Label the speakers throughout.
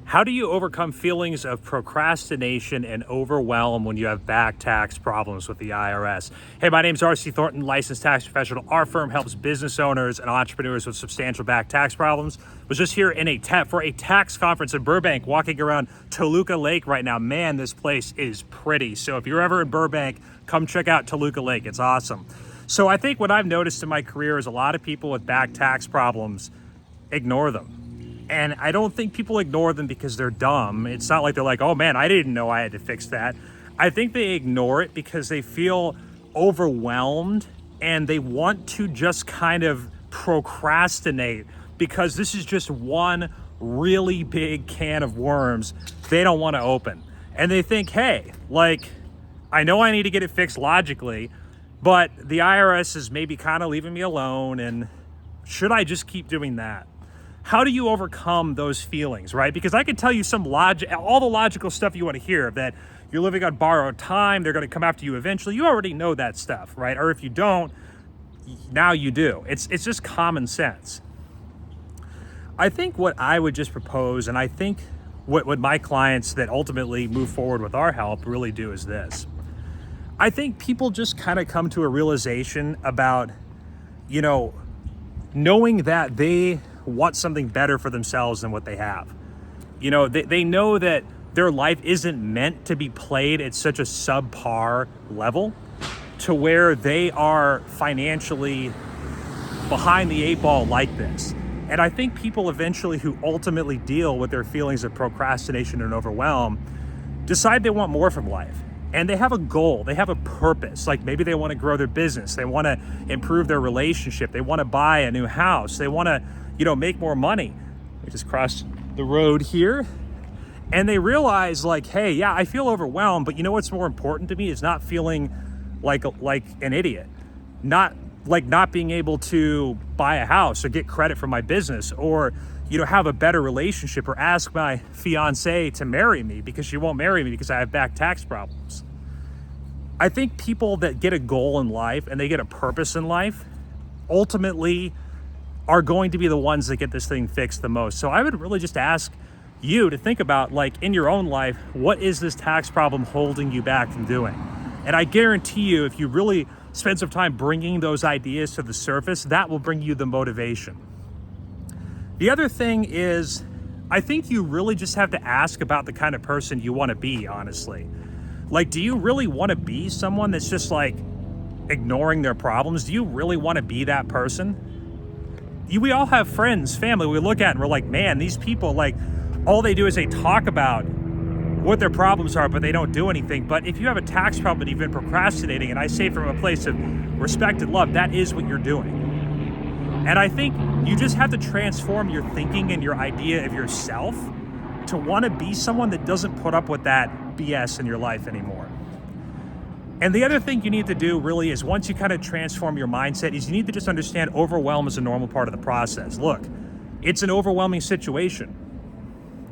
Speaker 1: How do you overcome feelings of procrastination and overwhelm when you have back tax problems with the IRS? Hey, my name's RC Thornton, licensed tax professional. Our firm helps business owners and entrepreneurs with substantial back tax problems. Was just here in for a tax conference in Burbank, walking around Toluca Lake right now. Man, this place is pretty. So if you're ever in Burbank, come check out Toluca Lake. It's awesome. So I think what I've noticed in my career is a lot of people with back tax problems ignore them. And I don't think people ignore them because they're dumb. It's not like they're like, oh man, I didn't know I had to fix that. I think they ignore it because they feel overwhelmed and they want to just kind of procrastinate because this is just one really big can of worms they don't want to open. And they think, hey, like, I know I need to get it fixed logically, but the IRS is maybe kind of leaving me alone, and should I just keep doing that? How do you overcome those feelings, right? Because I can tell you all the logical stuff you want to hear, that you're living on borrowed time, they're going to come after you eventually. You already know that stuff, right? Or if you don't, now you do. It's just common sense. I think what I would just propose, and I think what my clients that ultimately move forward with our help really do, is this. I think people just kind of come to a realization about, knowing that they want something better for themselves than what they have. They know that their life isn't meant to be played at such a subpar level to where they are financially behind the eight ball like this. And I think people eventually who ultimately deal with their feelings of procrastination and overwhelm decide they want more from life. And they have a goal, they have a purpose. Like maybe they want to grow their business, they want to improve their relationship, they want to buy a new house, they want to make more money. We just crossed the road here and they realize like, hey, yeah, I feel overwhelmed, but what's more important to me is not feeling like an idiot, not being able to buy a house or get credit from my business, or have a better relationship, or ask my fiance to marry me because she won't marry me because I have back tax problems. I think people that get a goal in life and they get a purpose in life ultimately are going to be the ones that get this thing fixed the most. So I would really just ask you to think about, like, in your own life, what is this tax problem holding you back from doing? And I guarantee you, if you really spend some time bringing those ideas to the surface, that will bring you the motivation. The other thing is, I think you really just have to ask about the kind of person you want to be, honestly. Like, do you really want to be someone that's just like ignoring their problems? Do you really want to be that person? We all have friends, family we look at and we're like, man, these people, like, all they do is they talk about what their problems are, but they don't do anything. But if you have a tax problem and you've been procrastinating, and I say from a place of respect and love, that is what you're doing. And I think you just have to transform your thinking and your idea of yourself to want to be someone that doesn't put up with that BS in your life anymore. And the other thing you need to do really is, once you kind of transform your mindset, is you need to just understand overwhelm is a normal part of the process. Look, it's an overwhelming situation.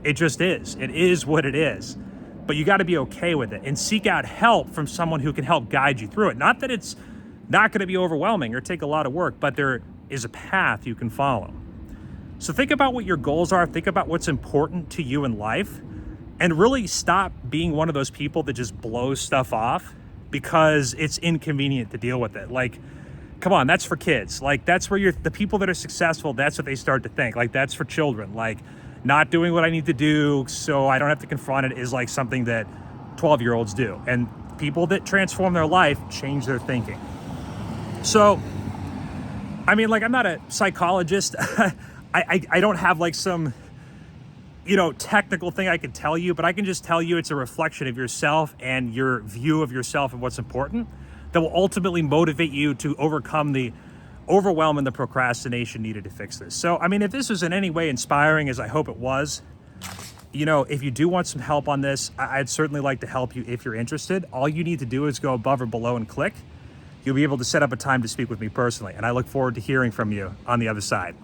Speaker 1: It just is. It is what it is. But you got to be okay with it and seek out help from someone who can help guide you through it. Not that it's not going to be overwhelming or take a lot of work, but there is a path you can follow. So think about what your goals are. Think about what's important to you in life, and really stop being one of those people that just blows stuff off because it's inconvenient to deal with it. Like, come on, that's for kids. Like, that's where the people that are successful, that's what they start to think. Like, that's for children. Like, not doing what I need to do so I don't have to confront it is like something that 12-year-olds do. And people that transform their life change their thinking. So, I mean, like, I'm not a psychologist. I don't have like some, technical thing I can tell you, but I can just tell you it's a reflection of yourself and your view of yourself and what's important that will ultimately motivate you to overcome the overwhelm and the procrastination needed to fix this. So, I mean, if this was in any way inspiring, as I hope it was, if you do want some help on this, I'd certainly like to help you if you're interested. All you need to do is go above or below and click. You'll be able to set up a time to speak with me personally, and I look forward to hearing from you on the other side.